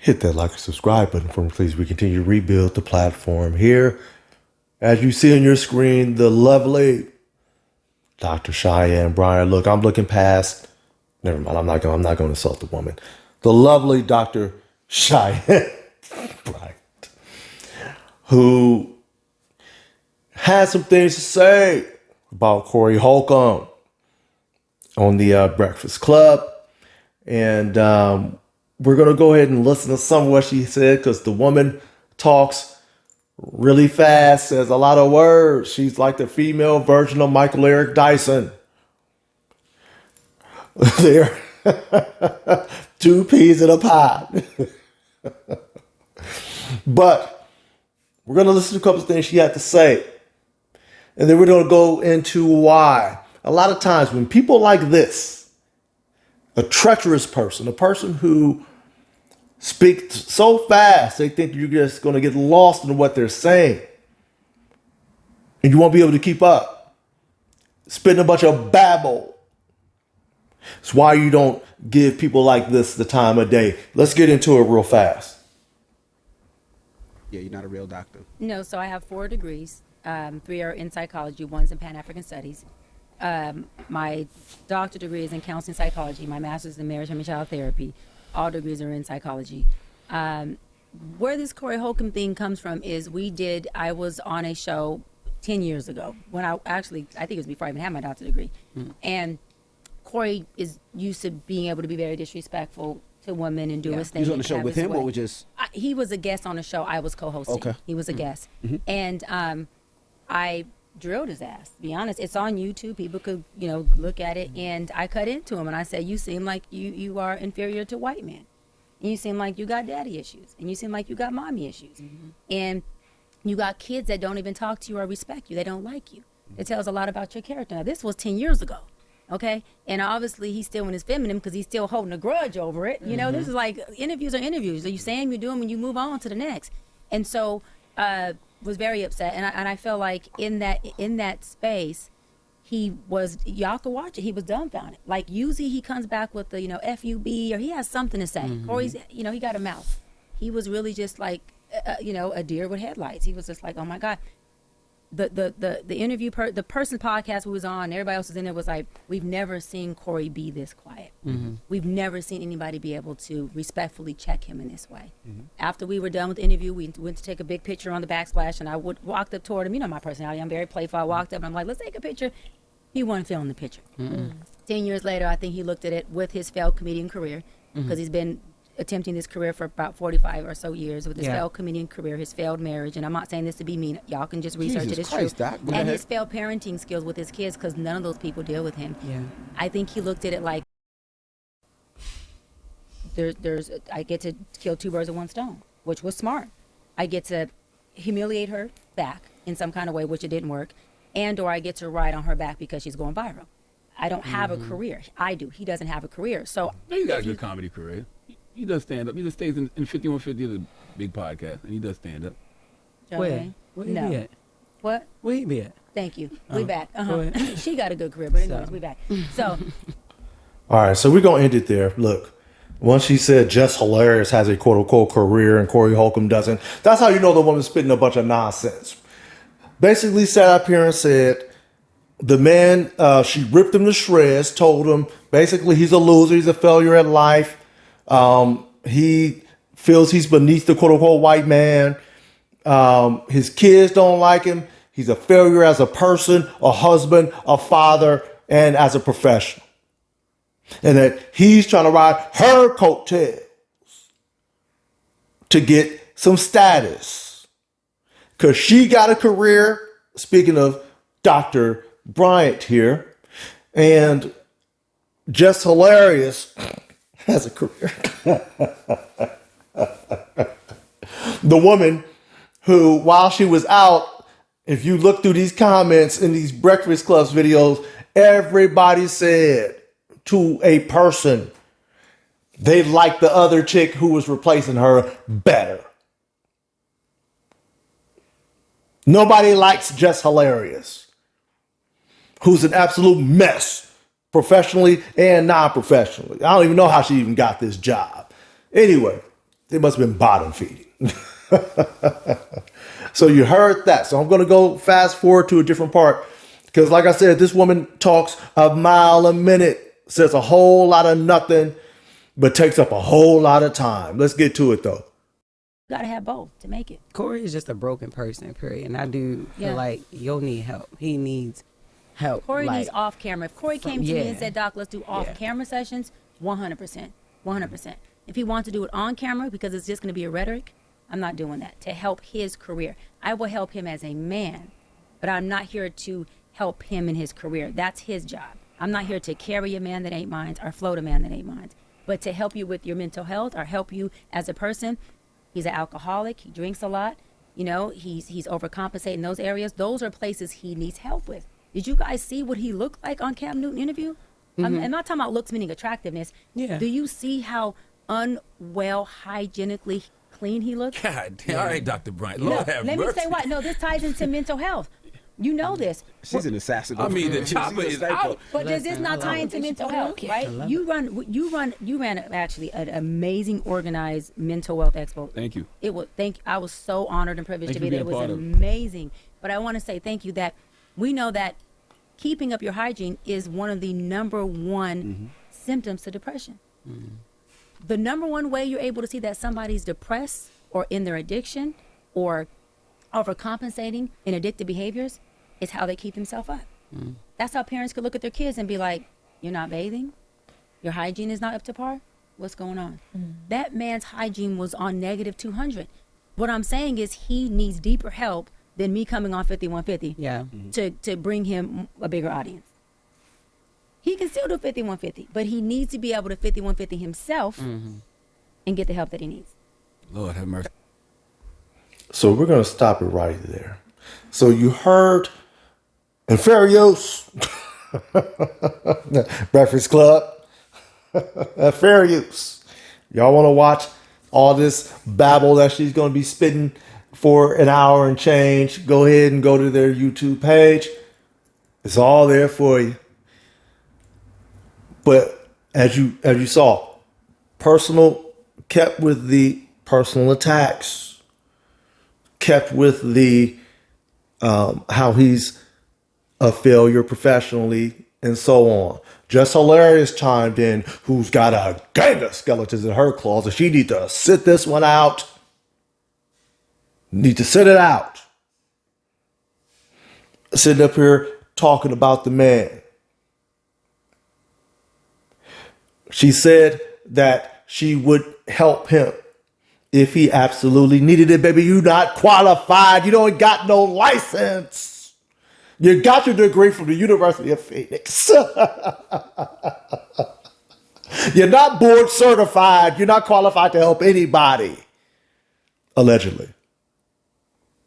Hit that like and subscribe button for me, please. We continue to rebuild the platform here. As you see on your screen, the lovely Dr. Cheyenne Bryant. Look, I'm looking past. Never mind. I'm not going to insult the woman. The lovely Dr. Cheyenne Bryant, who has some things to say about Corey Holcomb on the Breakfast Club. And we're going to go ahead and listen to some of what she said, because the woman talks really fast, says a lot of words. She's like the female version of Michael Eric Dyson. They're two peas in a pod. But we're going to listen to a couple of things she had to say. And then we're going to go into why. A lot of times when people like this, a treacherous person, a person who speaks so fast, they think you're just going to get lost in what they're saying. And you won't be able to keep up. Spitting a bunch of babble. It's why you don't give people like this the time of day. Let's get into it real fast. Yeah, you're not a real doctor. No, so I have 4 degrees. 3 are in psychology, 1's in Pan-African Studies. My doctorate degree is in counseling psychology. My master's in marriage and child therapy. All degrees are in psychology. Where this Corey Holcomb thing comes from is I was on a show 10 years ago when I think it was before I even had my doctorate degree. And Corey is used to being able to be very disrespectful to women and do his thing. You was on the show with him, or was just... He was a guest on the show. I was co-hosting. Okay. He was a guest. And I drilled his ass, to be honest. It's on YouTube. People could, look at it. And I cut into him and I said, you seem like you are inferior to white men. And you seem like you got daddy issues. And you seem like you got mommy issues. And you got kids that don't even talk to you or respect you. They don't like you. It tells a lot about your character. Now, this was 10 years ago. Okay. And obviously he's still in his feminine because he's still holding a grudge over it. This is like interviews are interviews. You say them, you do them, and you move on to the next. And so, was very upset. And I felt like in that space, he was, y'all could watch it. He was dumbfounded. Like usually he comes back with the, FUB, or he has something to say. Corey's, he got a mouth. He was really just like, a deer with headlights. He was just like, oh my God. The interview, the person podcast we was on, everybody else was in there, was like, we've never seen Corey be this quiet. We've never seen anybody be able to respectfully check him in this way. After we were done with the interview, we went to take a big picture on the backsplash, and I walked up toward him. You know my personality, I'm very playful. I walked up and I'm like, let's take a picture. He wasn't feeling the picture. 10 years later, I think he looked at it with his failed comedian career, because he's been attempting this career for about 45 or so years, with his failed comedian career, his failed marriage, and I'm not saying this to be mean. Y'all can just research it. It's true. Doc, and his failed parenting skills with his kids, because none of those people deal with him. I think he looked at it like, I get to kill 2 birds with 1 stone, which was smart. I get to humiliate her back in some kind of way, which it didn't work, or I get to ride on her back because she's going viral. I don't have a career. I do. He doesn't have a career. So now you got a good comedy career. He does stand up. He just stays in 5150, the big podcast, and he does stand up. Where? Where he be at? What? Where he be at? Thank you. We back. She got a good career, but anyways, we back. So. All right, so we're going to end it there. Look, once she said Just Hilarious has a quote-unquote career and Corey Holcomb doesn't, that's how you know the woman's spitting a bunch of nonsense. Basically sat up here and said the man, she ripped him to shreds, told him basically he's a loser, he's a failure at life. He feels he's beneath the quote unquote white man. His kids don't like him. He's a failure as a person, a husband, a father, and as a professional. And that he's trying to ride her coattails to get some status. Because she got a career, speaking of Dr. Bryant here, and Just Hilarious has a career. The woman who, while she was out, if you look through these comments in these Breakfast Clubs videos, everybody said to a person they liked the other chick who was replacing her better. Nobody likes Just Hilarious, who's an absolute mess, professionally and non-professionally. I don't even know how she even got this job. Anyway, They must have been bottom feeding. So you heard that. So I'm going to go fast forward to a different part. Because like I said, this woman talks a mile a minute, says a whole lot of nothing, but takes up a whole lot of time. Let's get to it, though. You got to have both to make it. Corey is just a broken person, period. And I do Yeah. feel like you'll need help. He needs help. Corey like, needs off camera. If Corey came to me and yeah. said, Doc, let's do off camera sessions, 100%. 100%. If he wants to do it on camera because it's just going to be a rhetoric, I'm not doing that. To help his career. I will help him as a man, but I'm not here to help him in his career. That's his job. I'm not here to carry a man that ain't mine or float a man that ain't mine, but to help you with your mental health or help you as a person. He's an alcoholic. He drinks a lot. You know, he's overcompensating in those areas. Those are places he needs help with. Did you guys see what he looked like on Cam Newton interview? I'm not talking about looks meaning attractiveness. Yeah. Do you see how unwell, hygienically clean he looks? God damn. All right, Dr. Bryant. No, Lord have let mercy. me say why. No, this ties into mental health. You know this. She's an assassin. I mean, the She's chopper a is sniper. out. But does this not tie into mental health, right? You ran actually an amazing, organized mental wealth expo. Thank you. I was so honored and privileged Thank to you be for there. It was being part of it. amazing. But I want to say thank you that we know that keeping up your hygiene is one of the number one symptoms to depression. The number one way you're able to see that somebody's depressed or in their addiction or overcompensating in addictive behaviors is how they keep themselves up. That's how parents could look at their kids and be like, you're not bathing? Your hygiene is not up to par? What's going on? That man's hygiene was on negative 200. What I'm saying is he needs deeper help than me coming on 5150 Yeah. to bring him a bigger audience. He can still do 5150, but he needs to be able to 5150 himself and get the help that he needs. Lord have mercy. So we're going to stop it right there. So you heard Inferious Breakfast Club. Inferious. Y'all want to watch all this babble that she's going to be spitting for an hour and change? Go ahead and go to their YouTube page. It's all there for you. But as you saw, personal kept with the personal attacks, kept with the how he's a failure professionally and so on. Just Hilarious chimed in, who's got a gang of skeletons in her closet. She need to sit this one out. Need to sit it out. Sitting up here talking about the man. She said that she would help him if he absolutely needed it. Baby, you not qualified. You don't got no license. You got your degree from the University of Phoenix. You're not board certified. You're not qualified to help anybody. Allegedly.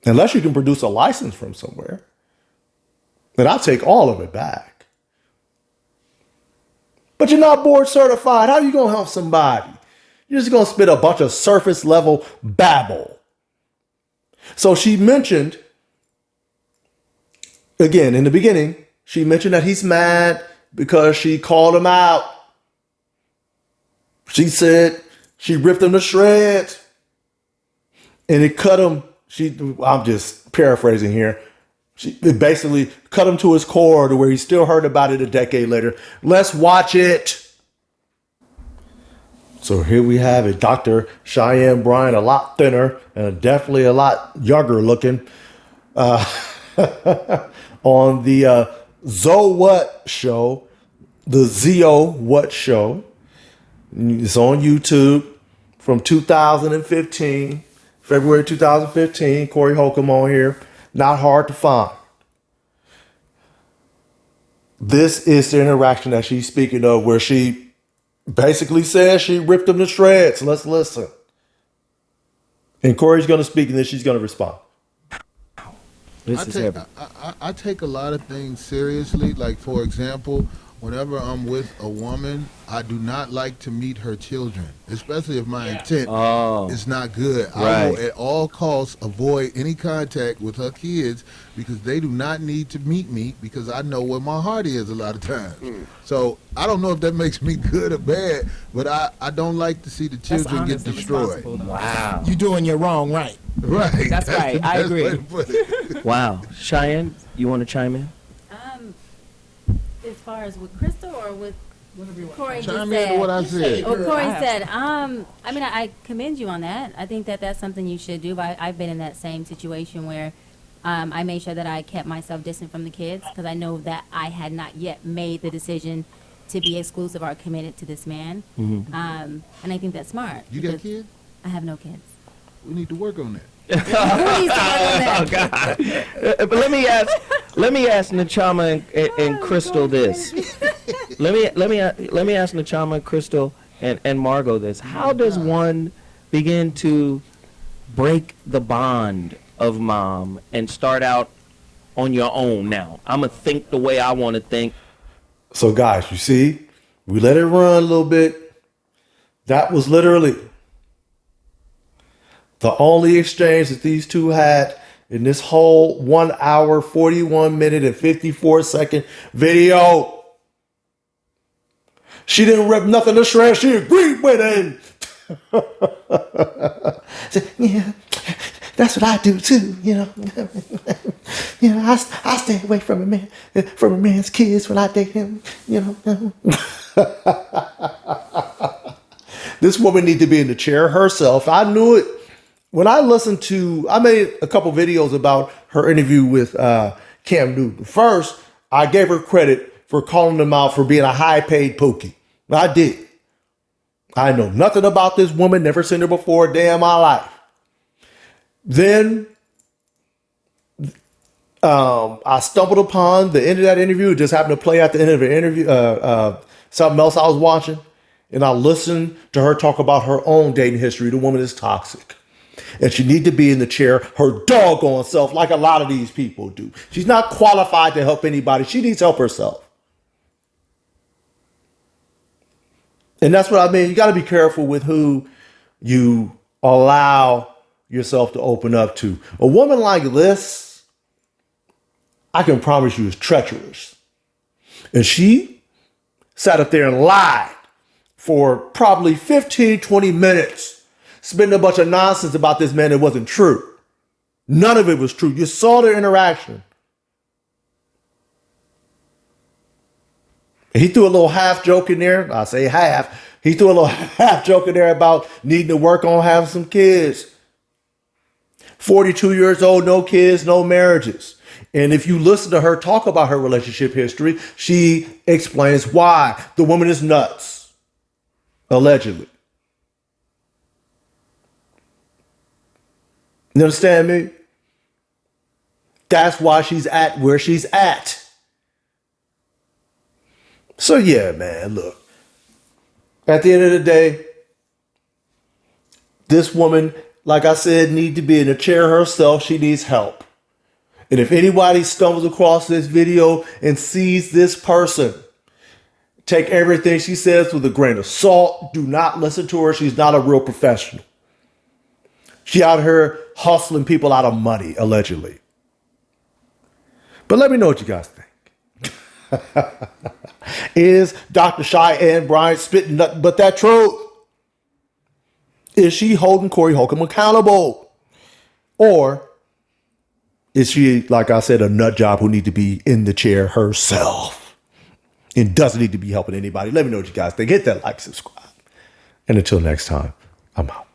Unless you can produce a license from somewhere. Then I'll take all of it back. But you're not board certified. How are you going to help somebody? You're just going to spit a bunch of surface level babble. So she mentioned, again, in the beginning, she mentioned that he's mad because she called him out. She said she ripped him to shreds. And it cut him. I'm just paraphrasing here. It basically cut him to his core to where he still heard about it a decade later. Let's watch it. So here we have it. Dr. Cheyenne Bryant, a lot thinner and definitely a lot younger looking, on the Zo What show, the Zo What show. It's on YouTube from 2015, February 2015. Corey Holcomb on here. Not hard to find. This is the interaction that she's speaking of, where she basically says she ripped him to shreds. Let's listen. And Corey's going to speak, and then she's going to respond. I take a lot of things seriously. Like, for example, whenever I'm with a woman, I do not like to meet her children, especially if my intent is not good. I will Right. at all costs avoid any contact with her kids because they do not need to meet me because I know where my heart is a lot of times. So I don't know if that makes me good or bad, but I don't like to see the children get destroyed. Wow. You doing your wrong right. Right. That's right. I the best agree. way to put it. Wow. Cheyenne, you want to chime in? As far as with Crystal or with Corey just Chime said. in to what I said. Or Corey said, I mean, I commend you on that. I think that that's something you should do. But I've been in that same situation where I made sure that I kept myself distant from the kids because I know that I had not yet made the decision to be exclusive or committed to this man. And I think that's smart. You got because kids? I have no kids. We need to work on that. Who needs to work on that? But let me ask Nachama and Crystal this. Let me ask Nachama, Crystal, and Margot this. How does one begin to break the bond of mom and start out on your own now? I'm gonna think the way I want to think. So, guys, you see, we let it run a little bit. That was literally the only exchange that these two had in this whole 1 hour, 41 minute, and 54-second video. She didn't rip nothing to shreds. She agreed with him. Said, yeah, that's what I do too. I stay away from a man's kids when I date him. This woman need to be in the chair herself. I knew it. When I made a couple videos about her interview with Cam Newton. First, I gave her credit for calling him out for being a high-paid pookie. I did. I know nothing about this woman, never seen her before a day in my life. Then I stumbled upon the end of that interview. It just happened to play at the end of the interview, something else I was watching. And I listened to her talk about her own dating history. The woman is toxic. And she need to be in the chair her doggone self like a lot of these people do. She's not qualified to help anybody. She needs help herself. And that's what I mean. You got to be careful with who you allow yourself to open up to. A woman like this, I can promise you, is treacherous. And she sat up there and lied for probably 15, 20 minutes. Spending a bunch of nonsense about this man that wasn't true. None of it was true. You saw their interaction. He threw a little half joke in there. I say half. He threw a little half joke in there about needing to work on having some kids. 42 years old, no kids, no marriages. And if you listen to her talk about her relationship history, she explains why. The woman is nuts. Allegedly. You understand me? That's why she's at where she's at. So yeah, man, look. At the end of the day, this woman, like I said, need to be in a chair herself. She needs help. And if anybody stumbles across this video and sees this person, take everything she says with a grain of salt. Do not listen to her. She's not a real professional. She out here hustling people out of money, allegedly. But let me know what you guys think. Is Dr. Cheyenne Bryant spitting nothing but that truth? Is she holding Corey Holcomb accountable? Or is she, like I said, a nut job who need to be in the chair herself and doesn't need to be helping anybody? Let me know what you guys think. Hit that like, subscribe. And until next time, I'm out.